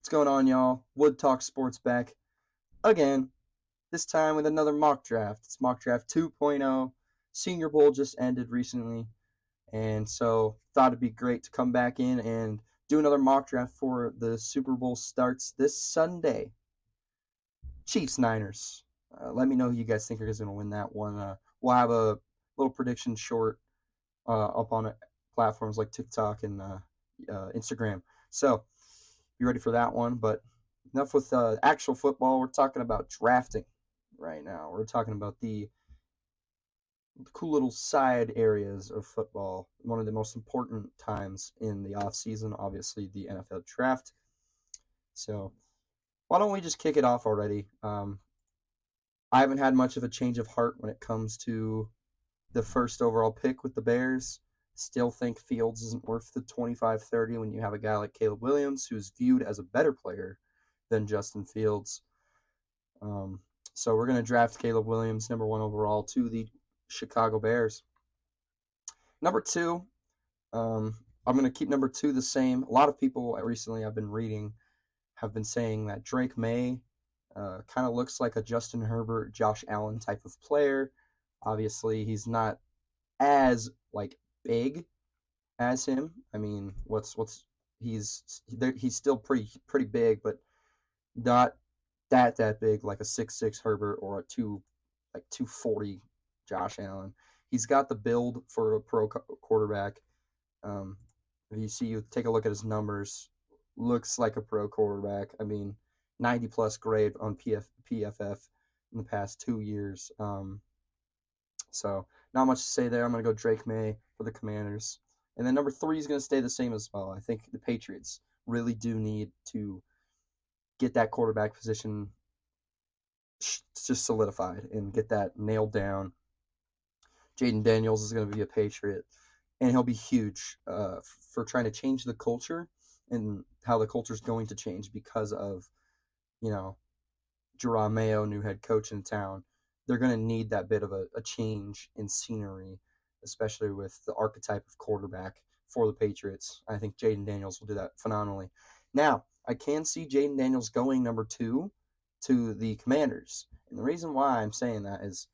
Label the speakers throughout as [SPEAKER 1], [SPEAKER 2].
[SPEAKER 1] What's going on, y'all? Wood Talk Sports back again, this time with another mock draft. It's mock draft 2.0. Senior Bowl just ended recently, and so thought it'd be great to come back in and do another mock draft for the Super Bowl starts this Sunday. Chiefs Niners. Let me know who you guys think are going to win that one. We'll have a little prediction short up on platforms like TikTok and Instagram. So, be ready for that one. But enough with actual football. We're talking about drafting right now. We're talking about the cool little side areas of football. One of the most important times in the off season, obviously the NFL draft. So why don't we just kick it off already? I haven't had much of a change of heart when it comes to the first overall pick with the Bears. Still think Fields isn't worth the 25-30 when you have a guy like Caleb Williams, who's viewed as a better player than Justin Fields. So we're going to draft Caleb Williams, number 1 overall, to the Chicago Bears. Number 2, I'm going to keep number 2 the same. A lot of people recently I've been reading have been saying that Drake May kind of looks like a Justin Herbert, Josh Allen type of player. Obviously, he's not as big as him. I mean, he's still pretty big, but not that big like a 6'6" Herbert or a 240 Josh Allen. He's got the build for a pro quarterback. If you take a look at his numbers, looks like a pro quarterback. I mean, 90 plus grade on PFF in the past 2 years. So not much to say there. I'm going to go Drake May for the Commanders. And then number 3 is going to stay the same as well. I think the Patriots really do need to get that quarterback position just solidified and get that nailed down. Jaden Daniels is going to be a Patriot, and he'll be huge for trying to change the culture and how the culture is going to change because of, Jerome Mayo, new head coach in town. They're going to need that bit of a change in scenery, especially with the archetype of quarterback for the Patriots. I think Jaden Daniels will do that phenomenally. Now, I can see Jaden Daniels going number 2 to the Commanders. And the reason why I'm saying that is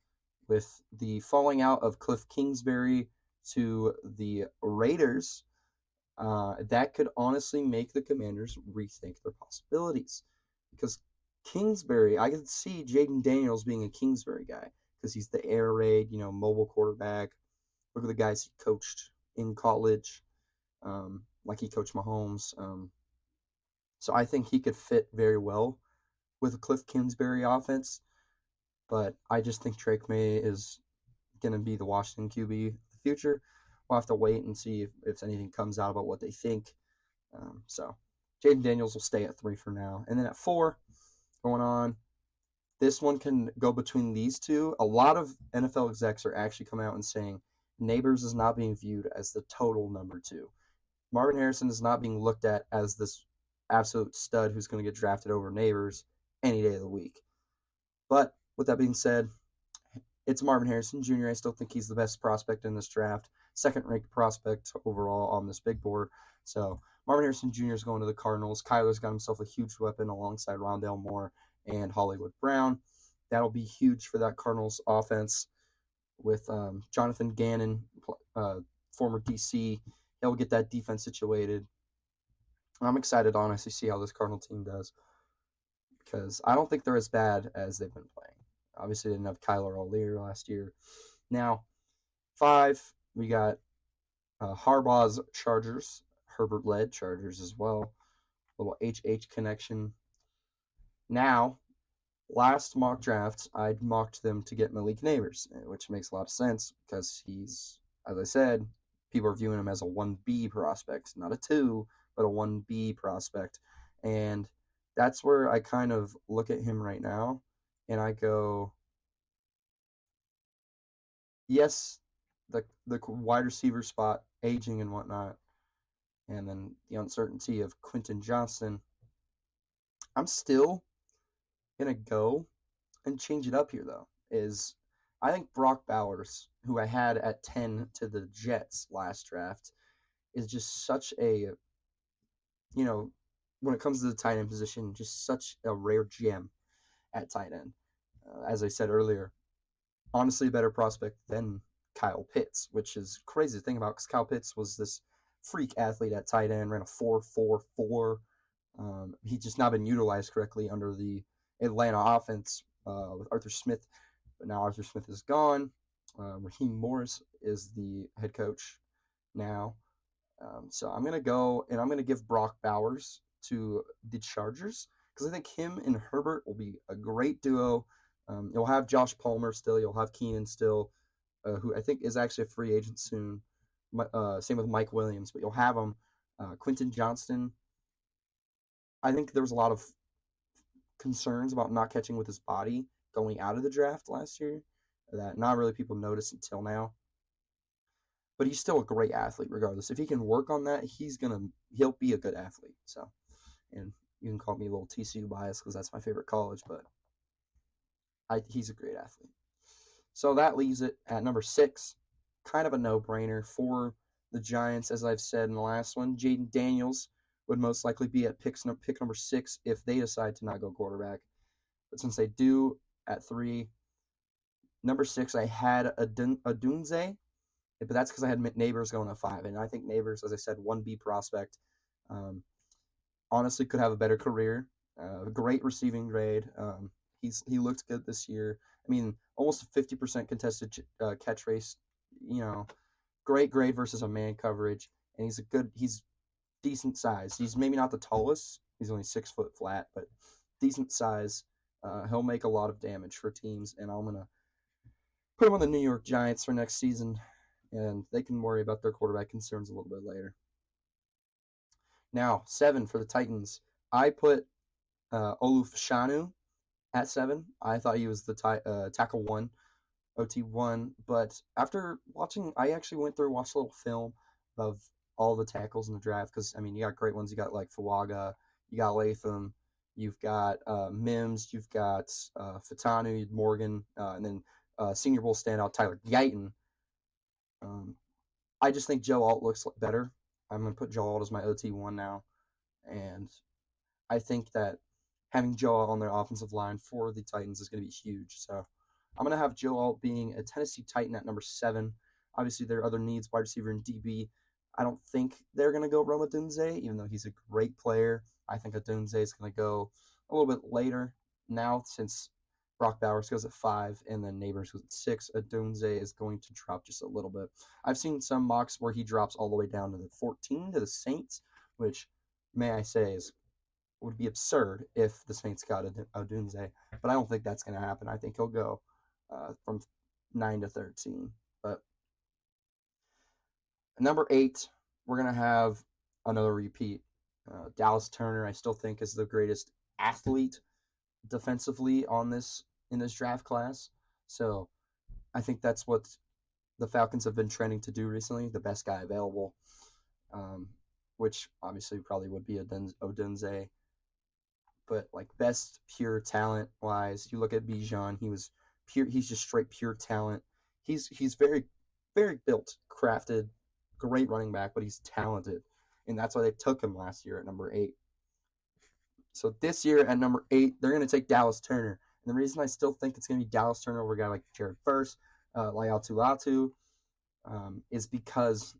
[SPEAKER 1] with the falling out of Cliff Kingsbury to the Raiders, that could honestly make the Commanders rethink their possibilities. Because Kingsbury, I could see Jaden Daniels being a Kingsbury guy because he's the air raid, mobile quarterback. Look at the guys he coached in college, like he coached Mahomes. So I think he could fit very well with a Cliff Kingsbury offense. But I just think Drake May is going to be the Washington QB of the future. We'll have to wait and see if anything comes out about what they think. So Jaden Daniels will stay at 3 for now. And then at 4, going on, this one can go between these two. A lot of NFL execs are actually coming out and saying Neighbors is not being viewed as the total number 2. Marvin Harrison is not being looked at as this absolute stud who's going to get drafted over Neighbors any day of the week. But with that being said, it's Marvin Harrison Jr. I still think he's the best prospect in this draft, second-ranked prospect overall on this big board. So Marvin Harrison Jr. is going to the Cardinals. Kyler's got himself a huge weapon alongside Rondale Moore and Hollywood Brown. That'll be huge for that Cardinals offense with Jonathan Gannon, former DC. He'll get that defense situated. I'm excited to honestly see how this Cardinal team does because I don't think they're as bad as they've been playing. Obviously, they didn't have Kyler all year last year. Now, 5, we got Harbaugh's Chargers, Herbert-led Chargers as well. Little HH connection. Now, last mock draft, I mocked them to get Malik Neighbors, which makes a lot of sense because he's, as I said, people are viewing him as a 1B prospect, not a 2, but a 1B prospect. And that's where I kind of look at him right now, and I go, yes, the wide receiver spot, aging and whatnot, and then the uncertainty of Quentin Johnston, I'm still going to go and change it up here, though, is I think Brock Bowers, who I had at 10 to the Jets last draft, is just such a, when it comes to the tight end position, just such a rare gem at tight end. As I said earlier, honestly, a better prospect than Kyle Pitts, which is crazy to think about because Kyle Pitts was this freak athlete at tight end, ran a 4.44. He's just not been utilized correctly under the Atlanta offense with Arthur Smith, but now Arthur Smith is gone. Raheem Morris is the head coach now. So I'm going to go and I'm going to give Brock Bowers to the Chargers because I think him and Herbert will be a great duo. You'll have Josh Palmer still. You'll have Keenan still, who I think is actually a free agent soon. Same with Mike Williams, but you'll have him. Quentin Johnston. I think there was a lot of concerns about not catching with his body going out of the draft last year that not really people noticed until now. But he's still a great athlete regardless. If he can work on that, he'll be a good athlete. So, and you can call me a little TCU bias because that's my favorite college, but he's a great athlete. So that leaves it at number 6, kind of a no-brainer for the Giants, as I've said in the last one. Jayden Daniels would most likely be at pick number 6 if they decide to not go quarterback. But since they do at 3, number 6, I had Odunze, but that's because I had Neighbors going at 5. And I think Neighbors, as I said, 1B prospect, honestly could have a better career. Great receiving grade. He looked good this year. I mean, almost a 50% contested catch race. Great grade versus a man coverage, and he's decent size. He's maybe not the tallest. He's only 6 foot flat, but decent size. He'll make a lot of damage for teams, and I'm gonna put him on the New York Giants for next season, and they can worry about their quarterback concerns a little bit later. Now, 7 for the Titans. I put Olu Fashanu at 7. I thought he was the tackle 1, OT1, but after watching, I actually went through and watched a little film of all the tackles in the draft because, I mean, you got great ones. You got like Fawaga, you got Latham, you've got Mims, you've got Fatanu, Morgan, and then Senior Bowl standout Tyler Guyton. I just think Joe Alt looks better. I'm going to put Joe Alt as my OT1 now, and I think that having Joe Alt on their offensive line for the Titans is going to be huge. So I'm going to have Joe Alt being a Tennessee Titan at number 7. Obviously, there are other needs, wide receiver and DB. I don't think they're going to go Rome Odunze, even though he's a great player. I think Odunze is going to go a little bit later now since Brock Bowers goes at 5 and then Neighbors goes at 6. Odunze is going to drop just a little bit. I've seen some mocks where he drops all the way down to the 14 to the Saints, which, may I say, would be absurd if the Saints got Odunze, but I don't think that's going to happen. I think he'll go from 9 to 13. But number 8, we're going to have another repeat. Dallas Turner, I still think, is the greatest athlete defensively in this draft class. So I think that's what the Falcons have been trending to do recently, the best guy available, which obviously probably would be Odunze. But like best pure talent wise, you look at Bijan, he's just straight pure talent. He's very, very built, crafted, great running back, but he's talented. And that's why they took him last year at number 8. So this year at number 8, they're going to take Dallas Turner. And the reason I still think it's going to be Dallas Turner over a guy like Jared Verse, Laiatu, is because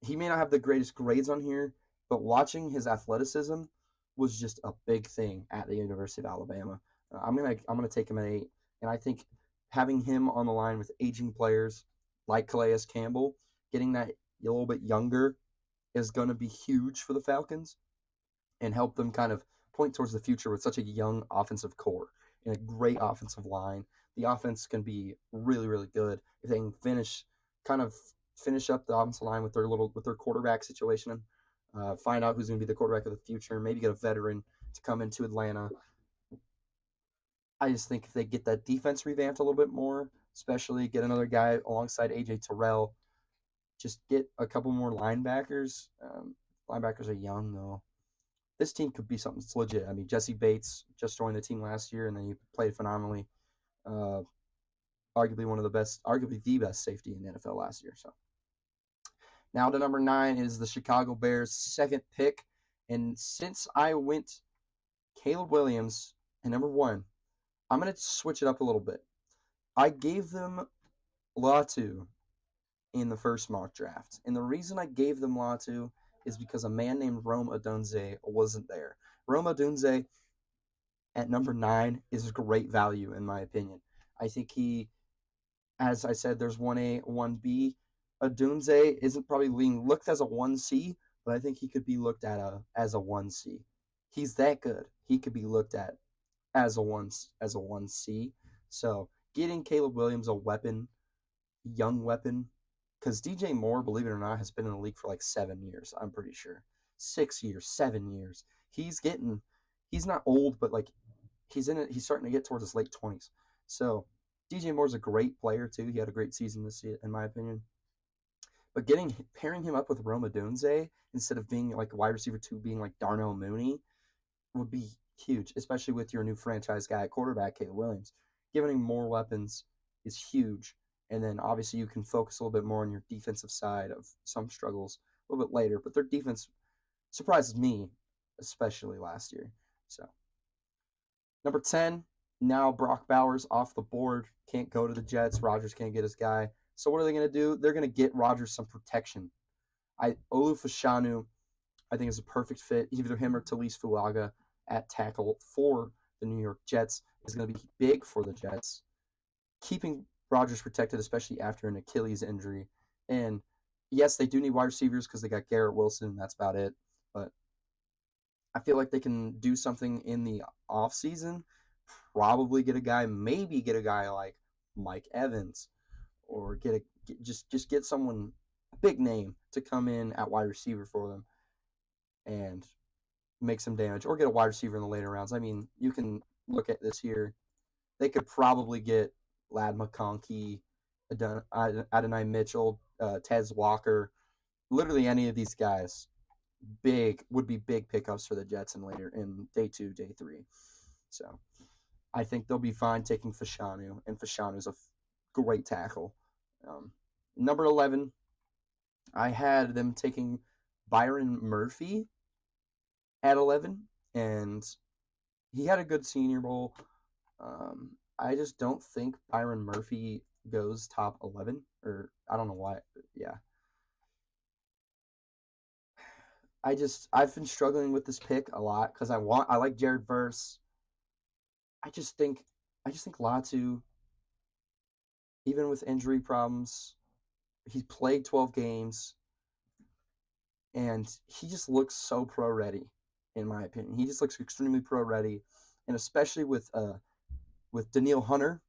[SPEAKER 1] he may not have the greatest grades on here, but watching his athleticism was just a big thing at the University of Alabama. I'm gonna take him at 8, and I think having him on the line with aging players like Calais Campbell, getting that a little bit younger, is going to be huge for the Falcons and help them kind of point towards the future with such a young offensive core and a great offensive line. The offense can be really, really good if they can finish up the offensive line with their quarterback situation. Find out who's going to be the quarterback of the future. Maybe get a veteran to come into Atlanta. I just think if they get that defense revamped a little bit more, especially get another guy alongside AJ Terrell, just get a couple more linebackers. Linebackers are young, though. This team could be something that's legit. I mean, Jesse Bates just joined the team last year, and then he played phenomenally. Arguably the best safety in the NFL last year. So now to number 9 is the Chicago Bears' second pick, And since I went Caleb Williams at number 1, I'm going to switch it up a little bit. I gave them Latu in the first mock draft. And the reason I gave them Latu is because a man named Rome Odunze wasn't there. Rome Odunze at number 9 is great value, in my opinion. I think he, as I said, there's 1A, 1B. Odunze isn't probably being looked as a 1C, but I think he could be looked at as a 1C. He's that good. He could be looked at as a 1C. So getting Caleb Williams a weapon, young weapon, because DJ Moore, believe it or not, has been in the league for like 7 years. I'm pretty sure 6 years, 7 years. He's not old, but like he's in it. He's starting to get towards his late 20s. So DJ Moore's a great player too. He had a great season this year, in my opinion. But pairing him up with Rome Odunze instead of being like wide receiver 2, being like Darnell Mooney, would be huge, especially with your new franchise guy at quarterback, Caleb Williams. Giving him more weapons is huge. And then obviously you can focus a little bit more on your defensive side of some struggles a little bit later. But their defense surprises me, especially last year. So number 10, now Brock Bowers off the board. Can't go to the Jets. Rodgers can't get his guy. So what are they going to do? They're going to get Rodgers some protection. Olu Fashanu, I think, is a perfect fit. Either him or Talise Fuaga at tackle for the New York Jets is going to be big for the Jets. Keeping Rodgers protected, especially after an Achilles injury. And yes, they do need wide receivers because they got Garrett Wilson, and that's about it. But I feel like they can do something in the offseason. Probably maybe get a guy like Mike Evans, or just get someone, a big name, to come in at wide receiver for them and make some damage, or get a wide receiver in the later rounds. I mean, you can look at this here. They could probably get Ladd McConkey, Adonai Mitchell, Tez Walker, literally any of these guys. Would be big pickups for the Jets in day 2, day 3. So I think they'll be fine taking Fashanu, and Fashanu's a great tackle. Number 11, I had them taking Byron Murphy at 11, and he had a good Senior Bowl. I just don't think Byron Murphy goes top 11, or I don't know why. Yeah. I've been struggling with this pick a lot because I like Jared Verse. I just think Latu, even with injury problems, he's played 12 games, and he just looks so pro ready, in my opinion. He just looks extremely pro ready, and especially with Danielle Hunter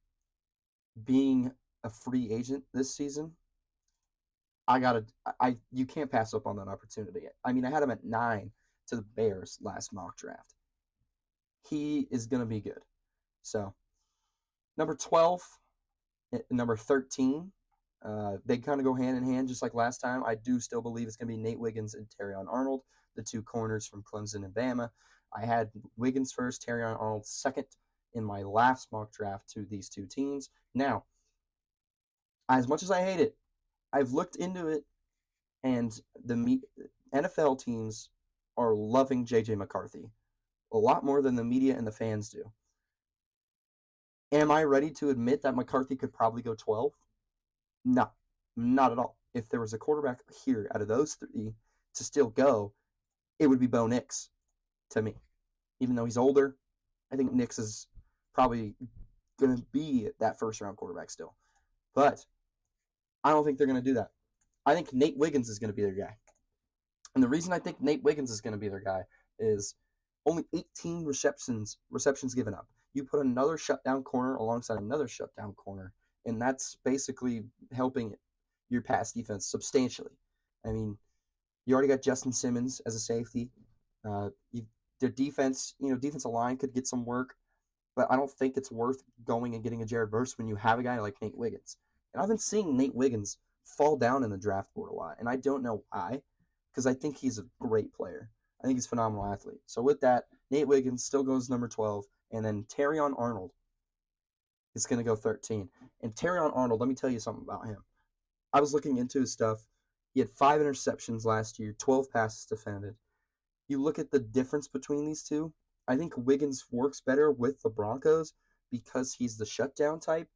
[SPEAKER 1] being a free agent this season, you can't pass up on that opportunity. I mean, I had him at 9 to the Bears last mock draft. He is going to be good. So, number 12, number 13, they kind of go hand in hand just like last time. I do still believe it's going to be Nate Wiggins and Terrion Arnold, the 2 corners from Clemson and Bama. I had Wiggins first, Terrion Arnold second in my last mock draft to these 2 teams. Now, as much as I hate it, I've looked into it, and the NFL teams are loving J.J. McCarthy a lot more than the media and the fans do. Am I ready to admit that McCarthy could probably go 12? No, not at all. If there was a quarterback here out of those 3 to still go, it would be Bo Nix to me. Even though he's older, I think Nix is probably going to be that first-round quarterback still. But I don't think they're going to do that. I think Nate Wiggins is going to be their guy. And the reason I think Nate Wiggins is going to be their guy is only 18 receptions given up. You put another shutdown corner alongside another shutdown corner, and that's basically helping your pass defense substantially. I mean, you already got Justin Simmons as a safety. Their defensive line could get some work, but I don't think it's worth going and getting a Jared Verse when you have a guy like Nate Wiggins. And I've been seeing Nate Wiggins fall down in the draft board a lot, and I don't know why, because I think he's a great player. I think he's a phenomenal athlete. So with that, Nate Wiggins still goes number 12, and then Terrion Arnold is going to go 13. And Terrion Arnold, let me tell you something about him. I was looking into his stuff. He had 5 interceptions last year, 12 passes defended. you look at the difference between these two, I think Wiggins works better with the Broncos because he's the shutdown type,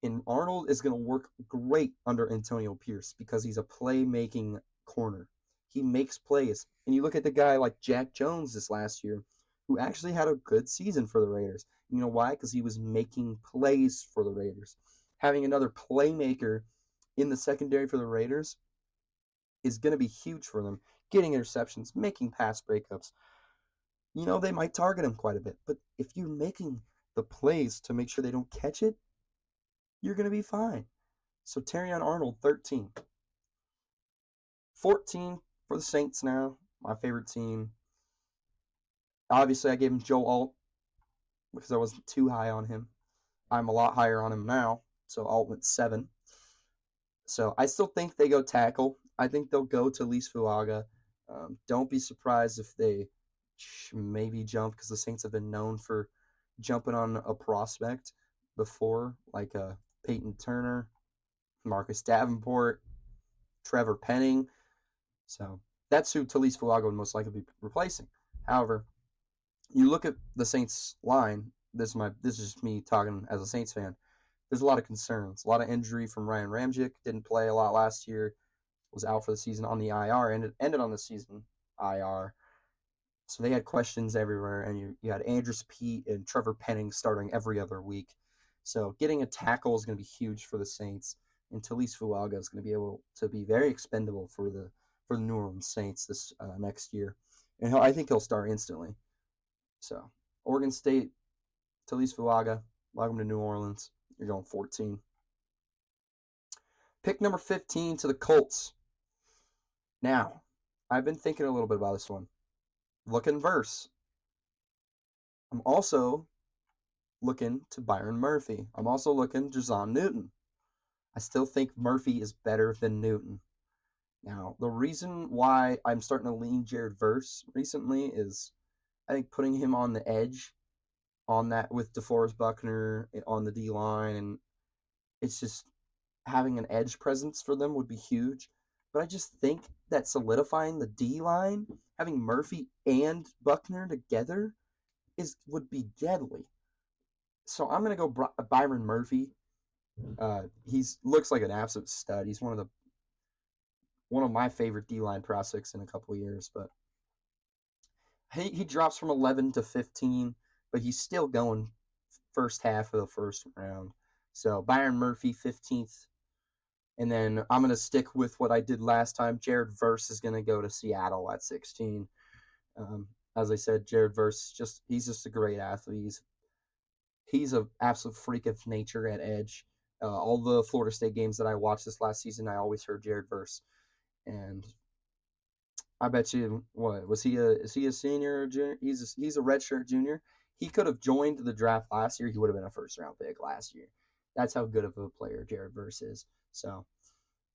[SPEAKER 1] and Arnold is going to work great under Antonio Pierce because he's a playmaking corner. He makes plays. And you look at the guy like Jack Jones this last year, who actually had a good season for the Raiders. You know why? Because he was making plays for the Raiders. Having another playmaker in the secondary for the Raiders is going to be huge for them. Getting interceptions, making pass breakups. They might target him quite a bit. But if you're making the plays to make sure they don't catch it, you're going to be fine. So Terrion Arnold, 13. 14 for the Saints now, my favorite team. Obviously, I gave him Joe Alt because I wasn't too high on him. I'm a lot higher on him now, so Alt went 7. So I still think they go tackle. I think they'll go to Talise Fuaga. Don't be surprised if they maybe jump, because the Saints have been known for jumping on a prospect before, like Peyton Turner, Marcus Davenport, Trevor Penning. So that's who Talise Fuaga would most likely be replacing. However, you look at the Saints line. This is just me talking as a Saints fan. There's a lot of concerns. A lot of injury from Ryan Ramczyk. Didn't play a lot last year. Was out for the season on the IR. Ended on the season IR. So they had questions everywhere. And you had Andrus Peat and Trevor Penning starting every other week. So getting a tackle is going to be huge for the Saints. And Talise Fuaga is going to be able to be very expendable for the New Orleans Saints this next year. And I think he'll start instantly. So Oregon State, Talise Fuaga, welcome to New Orleans. You're going 14. Pick number 15 to the Colts. Now, I've been thinking a little bit about this one. Looking verse. I'm also looking to Byron Murphy. I'm also looking Jazon Newton. I still think Murphy is better than Newton. Now, the reason why I'm starting to lean Jared Verse recently is I think putting him on the edge on that with DeForest Buckner on the D-line, and it's just having an edge presence for them would be huge. But I just think that solidifying the D-line, having Murphy and Buckner together, would be deadly. So I'm going to go Byron Murphy. He's looks like an absolute stud. He's one of my favorite D-line prospects in a couple of years, but he drops from 11 to 15, but he's still going first half of the first round. So Byron Murphy, 15th. And then I'm going to stick with what I did last time. Jared Verse is going to go to Seattle at 16. As I said, Jared Verse, he's just a great athlete. He's an absolute freak of nature at edge. All the Florida State games that I watched this last season, I always heard Jared Verse. And I bet you, is he a senior or junior? He's a redshirt junior. He could have joined the draft last year. He would have been a first-round pick last year. That's how good of a player Jared Verse is. So,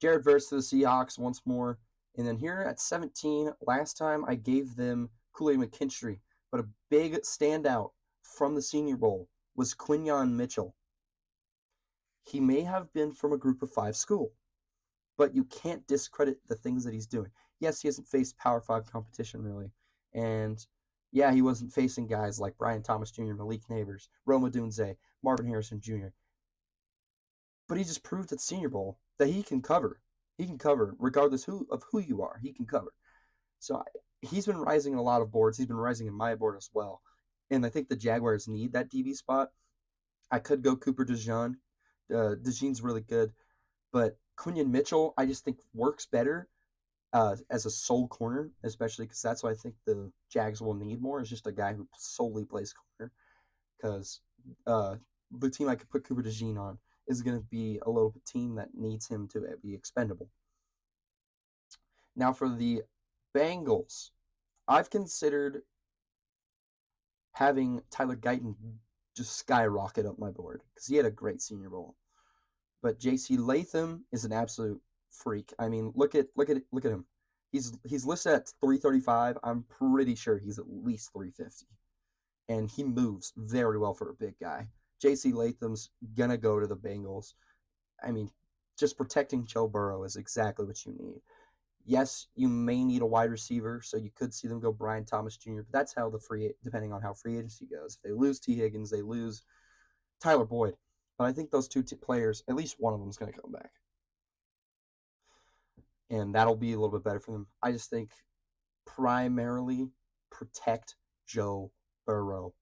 [SPEAKER 1] Jared Verse to the Seahawks once more. And then here at 17, last time I gave them Kool-Aid McKinstry. But a big standout from the Senior Bowl was Quinyon Mitchell. He may have been from a group of 5 school, but you can't discredit the things that he's doing. Yes, he hasn't faced Power 5 competition, really. And, yeah, he wasn't facing guys like Brian Thomas Jr., Malik Neighbors, Rome Odunze, Marvin Harrison Jr. But he just proved at the Senior Bowl that he can cover. He can cover, regardless of who you are. He can cover. So he's been rising in a lot of boards. He's been rising in my board as well. And I think the Jaguars need that DB spot. I could go Cooper DeJean. DeJean's really good. But Quinyon Mitchell, I just think works better as a sole corner, especially because that's what I think the Jags will need more, is just a guy who solely plays corner. Because the team I could put Cooper DeJean on is going to be a little team that needs him to be expendable. Now for the Bengals, I've considered having Tyler Guyton just skyrocket up my board because he had a great Senior Bowl. But J.C. Latham is an absolute freak. I mean, look at him. He's listed at 335. I'm pretty sure he's at least 350. And he moves very well for a big guy. J.C. Latham's going to go to the Bengals. I mean, just protecting Joe Burrow is exactly what you need. Yes, you may need a wide receiver, so you could see them go Brian Thomas Jr., but that's how depending on how free agency goes. If they lose T. Higgins, they lose Tyler Boyd. But I think those two players, at least one of them is going to come back. And that'll be a little bit better for them. I just think primarily protect Joe Burrow.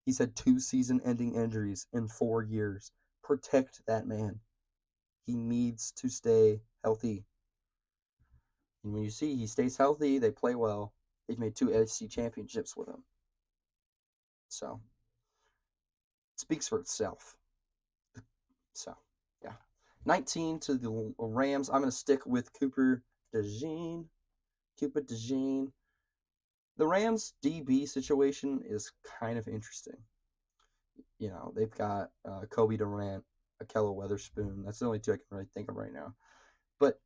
[SPEAKER 1] He's had 2 season-ending injuries in 4 years. Protect that man. He needs to stay healthy. And when you see he stays healthy, they play well. They've made 2 AFC championships with him. So, it speaks for itself. So, yeah. 19 to the Rams. I'm going to stick with Cooper DeJean. The Rams DB situation is kind of interesting. They've got Kobe Durant, Ahkello Witherspoon. That's the only 2 I can really think of right now. But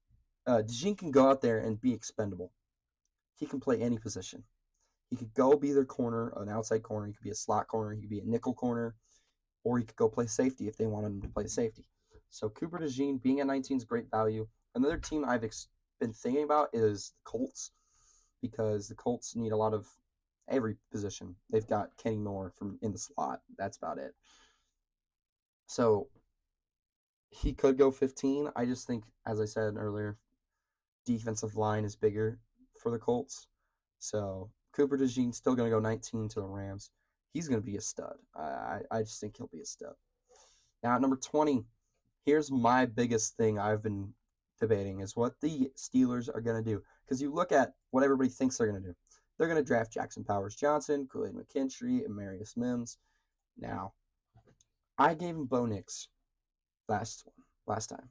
[SPEAKER 1] DeJean can go out there and be expendable. He can play any position. He could go be their corner, an outside corner. He could be a slot corner. He could be a nickel corner. Or he could go play safety if they wanted him to play safety. So Cooper DeJean being at 19 is great value. Another team I've been thinking about is the Colts, because the Colts need a lot of every position. They've got Kenny Moore from in the slot. That's about it. So he could go 15. I just think, as I said earlier, defensive line is bigger for the Colts. So Cooper DeJean's still going to go 19 to the Rams. He's going to be a stud. I just think he'll be a stud. Now, at number 20, here's my biggest thing I've been debating is what the Steelers are going to do. Because you look at what everybody thinks they're going to do. They're going to draft Jackson Powers Johnson, Kool-Aid McKinstry, and Marius Mims. Now, I gave him Bo Nix last time.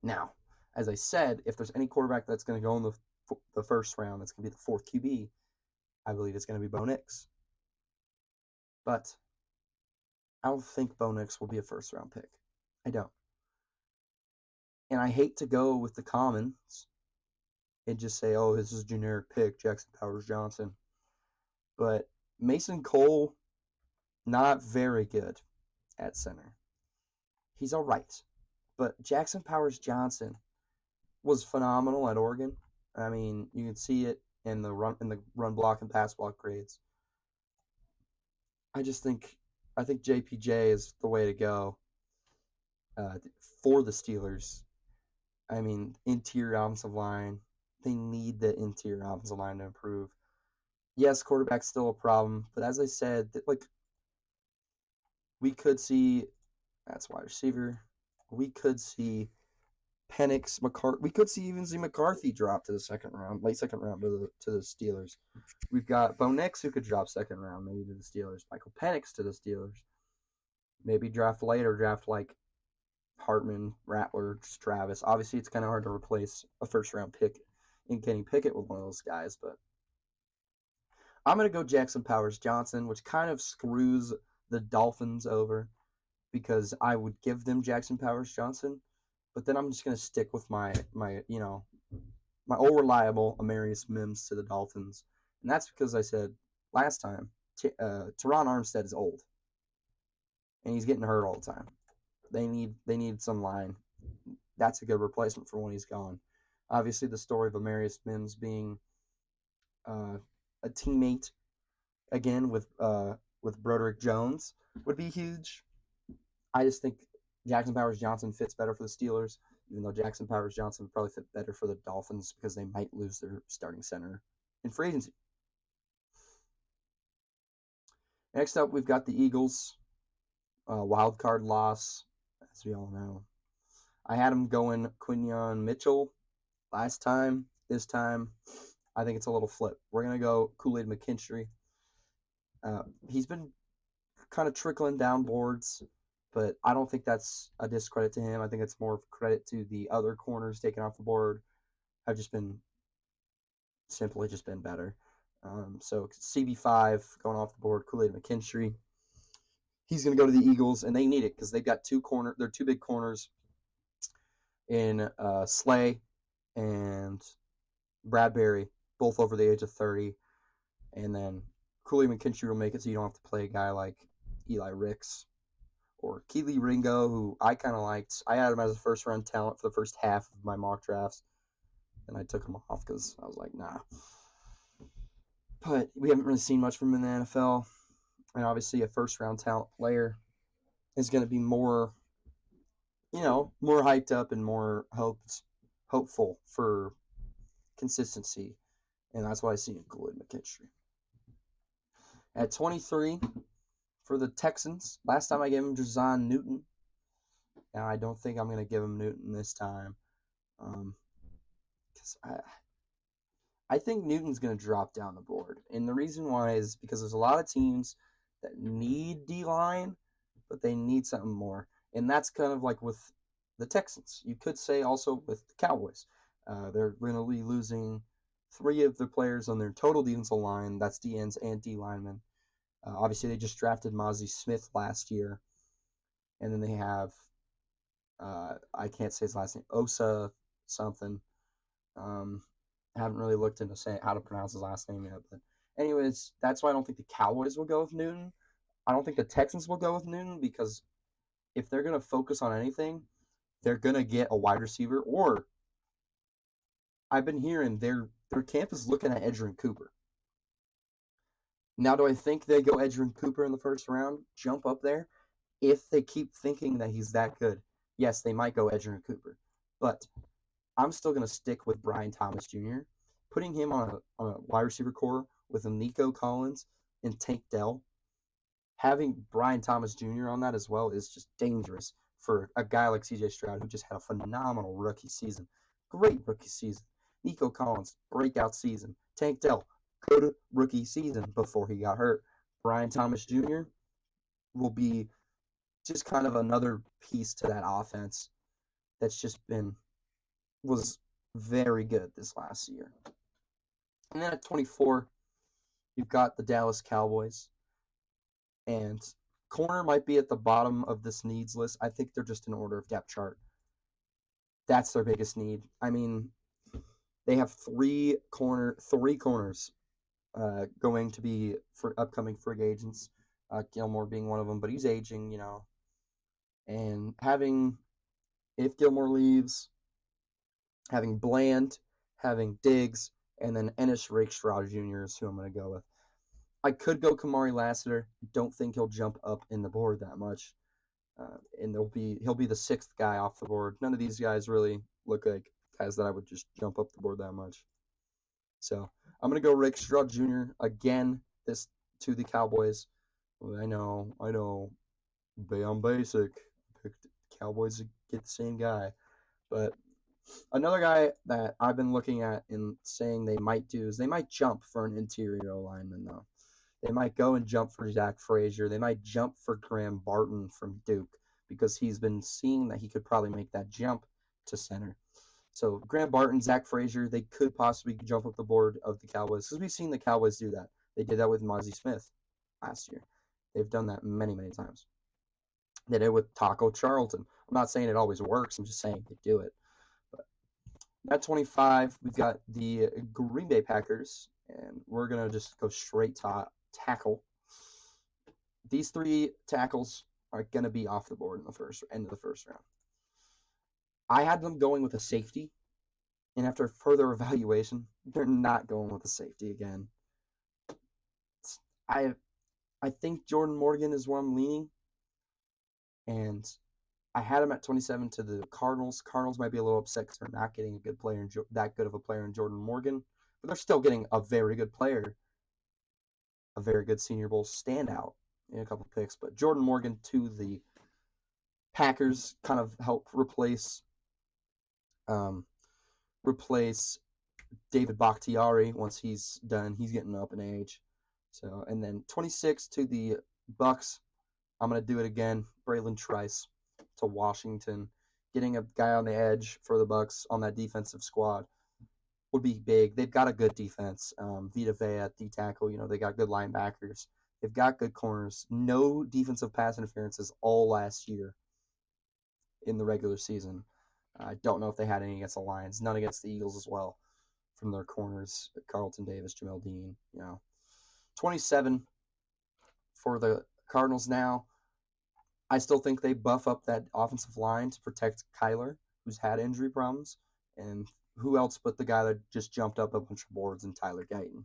[SPEAKER 1] Now, as I said, if there's any quarterback that's going to go in the first round, that's going to be the 4th QB, I believe it's going to be Bo Nix. But I don't think Bo Nix will be a first-round pick. I don't. And I hate to go with the commons and just say, oh, this is a generic pick, Jackson Powers Johnson. But Mason Cole, not very good at center. He's all right. But Jackson Powers Johnson was phenomenal at Oregon. I mean, you can see it in the run block and pass block grades. I think JPJ is the way to go for the Steelers. I mean, interior offensive line. They need the interior offensive line to improve. Yes, quarterback's still a problem, but as I said, we could see that's wide receiver. We could see Penix, McCarthy. We could see McCarthy drop to the second round, late second round to the Steelers. We've got Bo Nix who could drop second round maybe to the Steelers. Michael Penix to the Steelers. Maybe draft like Hartman, Rattler, Travis. Obviously, it's kind of hard to replace a first-round pick in Kenny Pickett with one of those guys, but I'm going to go Jackson Powers Johnson, which kind of screws the Dolphins over because I would give them Jackson Powers Johnson, but then I'm just going to stick with my old reliable Amarius Mims to the Dolphins, and that's because I said last time Teron Armstead is old, and he's getting hurt all the time. They need some line. That's a good replacement for when he's gone. Obviously, the story of Amarius Mims being a teammate again with Broderick Jones would be huge. I just think Jackson Powers Johnson fits better for the Steelers, even though Jackson Powers Johnson would probably fit better for the Dolphins because they might lose their starting center in free agency. Next up, we've got the Eagles. Wild card loss, as we all know. I had him going Quinyon Mitchell last time. This time, I think it's a little flip. We're going to go Kool-Aid McKinstry. He's been kind of trickling down boards, but I don't think that's a discredit to him. I think it's more of credit to the other corners taken off the board. Have just been better. So CB5 going off the board, Kool-Aid McKinstry. He's going to go to the Eagles, and they need it because they've got they're 2 big corners in Slay and Bradbury, both over the age of 30. And then Kool-Aid McKinstry will make it so you don't have to play a guy like Eli Ricks or Keely Ringo, who I kind of liked. I had him as a first-round talent for the first half of my mock drafts. and I took him off because I was like, nah. But we haven't really seen much from him in the NFL, and obviously a first-round talent player is going to be more, more hyped up and more hopeful for consistency, and that's what I see in Khalid McKinstry. At 23, for the Texans, last time I gave him Jazon Newton. Now I don't think I'm going to give him Newton this time, because I think Newton's going to drop down the board, and the reason why is because there's a lot of teams that need D-line, but they need something more, and that's kind of like with the Texans. You could say also with the Cowboys. They're going to be losing 3 of the players on their total defensive line. That's D ends and D linemen. Obviously, they just drafted Mozzie Smith last year, and then they have I can't say his last name, Osa something. Haven't really looked into how to pronounce his last name yet, but anyways, that's why I don't think the Cowboys will go with Newton. I don't think the Texans will go with Newton because if they're going to focus on anything, they're going to get a wide receiver, or I've been hearing their camp is looking at Edgerrin Cooper. Now, do I think they go Edgerrin Cooper in the first round, jump up there? If they keep thinking that he's that good, yes, they might go Edgerrin Cooper. But I'm still going to stick with Brian Thomas Jr. Putting him on a wide receiver core with a Nico Collins and Tank Dell, having Brian Thomas Jr. on that as well is just dangerous for a guy like CJ Stroud, who just had a phenomenal rookie season. Great rookie season. Nico Collins, breakout season. Tank Dell, good rookie season before he got hurt. Brian Thomas Jr. will be just kind of another piece to that offense that's just was very good this last year. And then at 24, you've got the Dallas Cowboys. And corner might be at the bottom of this needs list. I think they're just in order of depth chart. That's their biggest need. I mean, they have three corners going to be for upcoming free agents. Gilmore being one of them, but he's aging, And if Gilmore leaves, having Bland, having Diggs, and then Ennis Rakestraw Jr. is who I'm going to go with. I could go Kamari Lassiter. Don't think he'll jump up in the board that much. And he'll be the 6th guy off the board. None of these guys really look like guys that I would just jump up the board that much. So I'm going to go Rakestraw Jr. again to the Cowboys. I know. I'm basic. Picked Cowboys to get the same guy. But another guy that I've been looking at and saying they might do is they might jump for an interior lineman, though. They might go and jump for Zach Frazier. They might jump for Graham Barton from Duke because he's been seeing that he could probably make that jump to center. So Graham Barton, Zach Frazier, they could possibly jump up the board of the Cowboys because we've seen the Cowboys do that. They did that with Mozzie Smith last year. They've done that many, many times. They did it with Taco Charlton. I'm not saying it always works. I'm just saying they do it. But at 25, we've got the Green Bay Packers, and we're going to just go straight to tackle. These 3 tackles are going to be off the board in the end of the first round. I had them going with a safety, and after further evaluation, they're not going with a safety again. I think Jordan Morgan is where I'm leaning, and I had him at 27 to the Cardinals. Cardinals might be a little upset because they're not getting that good of a player in Jordan Morgan, but they're still getting a very good player, a very good Senior Bowl standout in a couple picks. But Jordan Morgan to the Packers kind of help replace David Bakhtiari once he's done. He's getting up in age. So, and then 26 to the Bucks. I'm going to do it again. Braylon Trice to Washington. Getting a guy on the edge for the Bucks on that defensive squad would be big. They've got a good defense. Vita Vea at D-tackle. They got good linebackers. They've got good corners. No defensive pass interferences all last year in the regular season. I don't know if they had any against the Lions. None against the Eagles as well from their corners. Carlton Davis, Jamel Dean. 27 for the Cardinals now. I still think they buff up that offensive line to protect Kyler, who's had injury problems, and who else but the guy that just jumped up a bunch of boards and Tyler Guyton.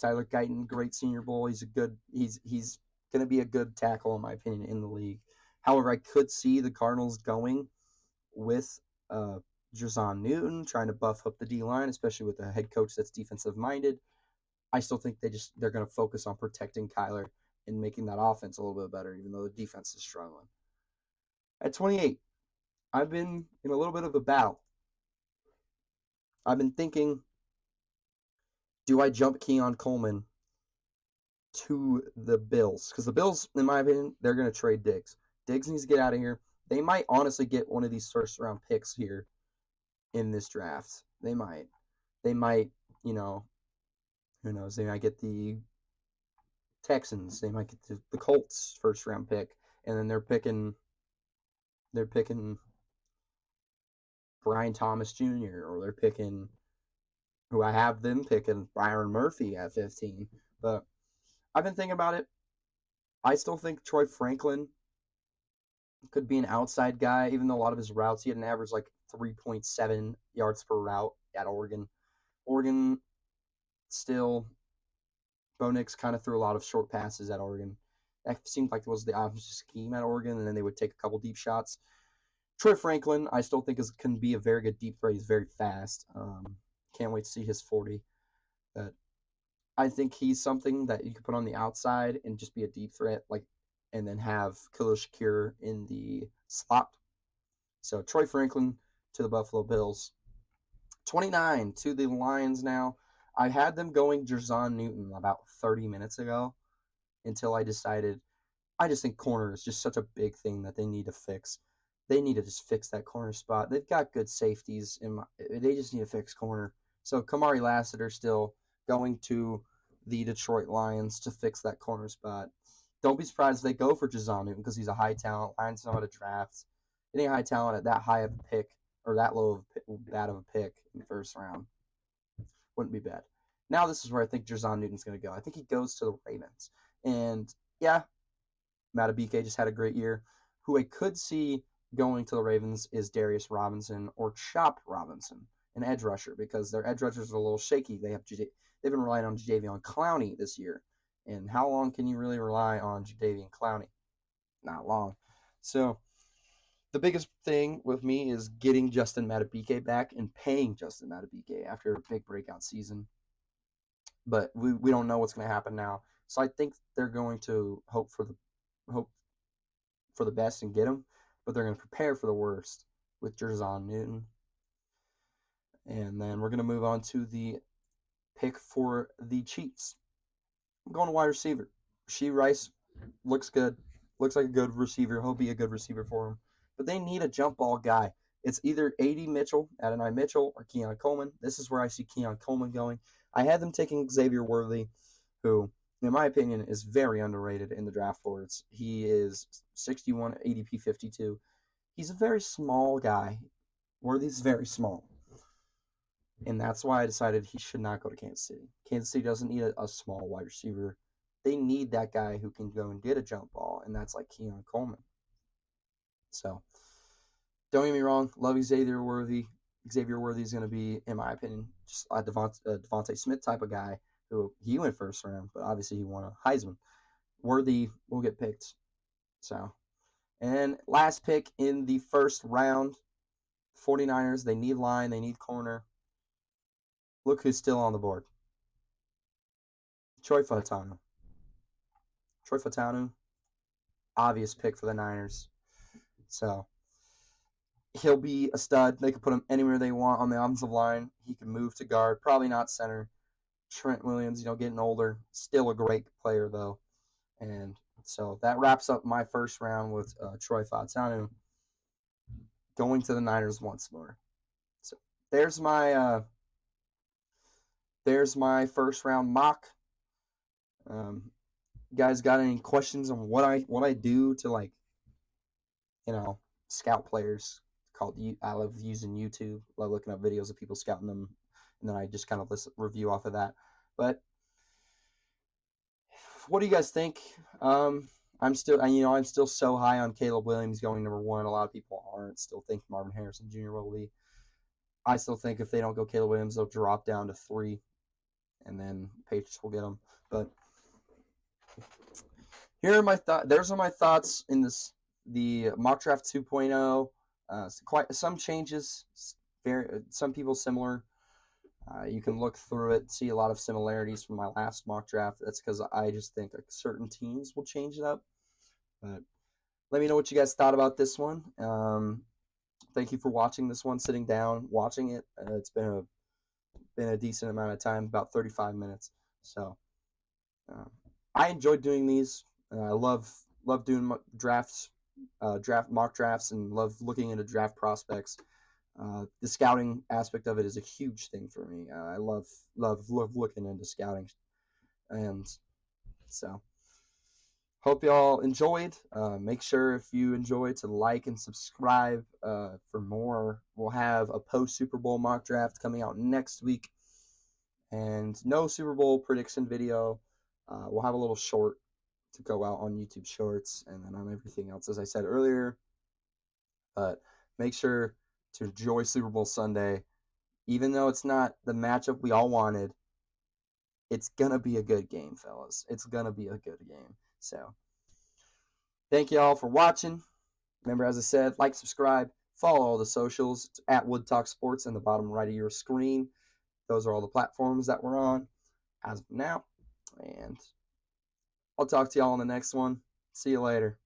[SPEAKER 1] Tyler Guyton, great Senior Bowl. He's going to be a good tackle in my opinion in the league. However, I could see the Cardinals going with Jer'Zhan Newton, trying to buff up the D line, especially with a head coach that's defensive minded. I still think they're going to focus on protecting Kyler and making that offense a little bit better, even though the defense is struggling. At 28, I've been in a little bit of a battle. I've been thinking, do I jump Keon Coleman to the Bills? Because the Bills, in my opinion, they're going to trade Diggs. Diggs needs to get out of here. They might honestly get one of these first round picks here in this draft. They might, who knows? They might get the Texans. They might get the Colts first round pick, and then they're picking Brian Thomas Jr. or they're picking who I have them picking Byron Murphy at 15. But I've been thinking about it. I still think Troy Franklin could be an outside guy, even though a lot of his routes, he had an average like 3.7 yards per route at Oregon. Oregon still, Bo Nix kind of threw a lot of short passes at Oregon. That seemed like it was the offensive scheme at Oregon, and then they would take a couple deep shots. Troy Franklin, I still think can be a very good deep threat. He's very fast. Can't wait to see his 40. But I think he's something that you could put on the outside and just be a deep threat, and then have Khalil Shakir in the slot. So Troy Franklin to the Buffalo Bills. 29 to the Lions now. I had them going Jer'Zhan Newton about 30 minutes ago until I decided I just think corner is just such a big thing that they need to fix. They need to just fix that corner spot. They've got good safeties. They just need to fix corner. So Kamari Lassiter still going to the Detroit Lions to fix that corner spot. Don't be surprised if they go for Jer'Zhan Newton because he's a high talent. Lions know how to draft. Any high talent at that high of a pick or that low of bad of a pick in the first round wouldn't be bad. Now this is where I think Jer'Zhan Newton's going to go. I think he goes to the Ravens. And yeah, Madubuike just had a great year. Who I could see going to the Ravens is Darius Robinson or Chop Robinson, an edge rusher, because their edge rushers are a little shaky. They've been relying on Jadeveon Clowney this year. And how long can you really rely on Jadeveon Clowney? Not long. So the biggest thing with me is getting Justin Madubuike back and paying Justin Madubuike after a big breakout season. But we don't know what's going to happen now. So I think they're going to hope for the best and get him, but they're going to prepare for the worst with Jer'Zhan Newton. And then we're going to move on to the pick for the Chiefs. I'm going to wide receiver. Rashee Rice looks good. Looks like a good receiver. He'll be a good receiver for him. But they need a jump ball guy. It's either A.D. Mitchell, Adonai Mitchell, or Keon Coleman. This is where I see Keon Coleman going. I had them taking Xavier Worthy, who, in my opinion, is very underrated in the draft boards. He is 61, ADP 52. He's a very small guy. Worthy's very small. And that's why I decided he should not go to Kansas City. Kansas City doesn't need a small wide receiver. They need that guy who can go and get a jump ball, and that's like Keon Coleman. So, don't get me wrong, love Xavier Worthy. Xavier Worthy is going to be, in my opinion, just a Devontae Smith type of guy who he went first round, but obviously he won a Heisman. Worthy will get picked. So, and last pick in the first round, 49ers, they need line, they need corner. Look who's still on the board. Troy Fautanu. Troy Fautanu, obvious pick for the Niners. So, he'll be a stud. They can put him anywhere they want on the offensive line. He can move to guard, probably not center. Trent Williams, getting older, still a great player though. And so that wraps up my first round with Troy Fautanu going to the Niners once more. So there's my first round mock. Guys, got any questions on what I do to scout players? I love using YouTube. Love looking up videos of people scouting them, and then I just kind of review off of that. But what do you guys think? I'm still so high on Caleb Williams going number one. A lot of people aren't. Still think Marvin Harrison Jr. will be. I still think if they don't go Caleb Williams, they'll drop down to 3, and then Patriots will get them. But here are my thoughts. There's are my thoughts in the mock draft 2.0. Quite some changes. Some people similar. You can look through it, see a lot of similarities from my last mock draft. That's because I just think certain teams will change it up. But let me know what you guys thought about this one. Thank you for watching this one, sitting down, watching it. It's been a decent amount of time, about 35 minutes. So I enjoyed doing these. I love doing drafts, draft mock drafts, and love looking into draft prospects. The scouting aspect of it is a huge thing for me. I love looking into scouting, and so hope y'all enjoyed. Make sure if you enjoyed to like and subscribe for more. We'll have a post Super Bowl mock draft coming out next week, and no Super Bowl prediction video. We'll have a little short to go out on YouTube Shorts, and then on everything else, as I said earlier. But make sure to enjoy Super Bowl Sunday. Even though it's not the matchup we all wanted, it's going to be a good game, fellas. It's going to be a good game. So, thank you all for watching. Remember, as I said, like, subscribe, follow all the socials. It's at Wood Talk Sports in the bottom right of your screen. Those are all the platforms that we're on as of now. And I'll talk to y'all on the next one. See you later.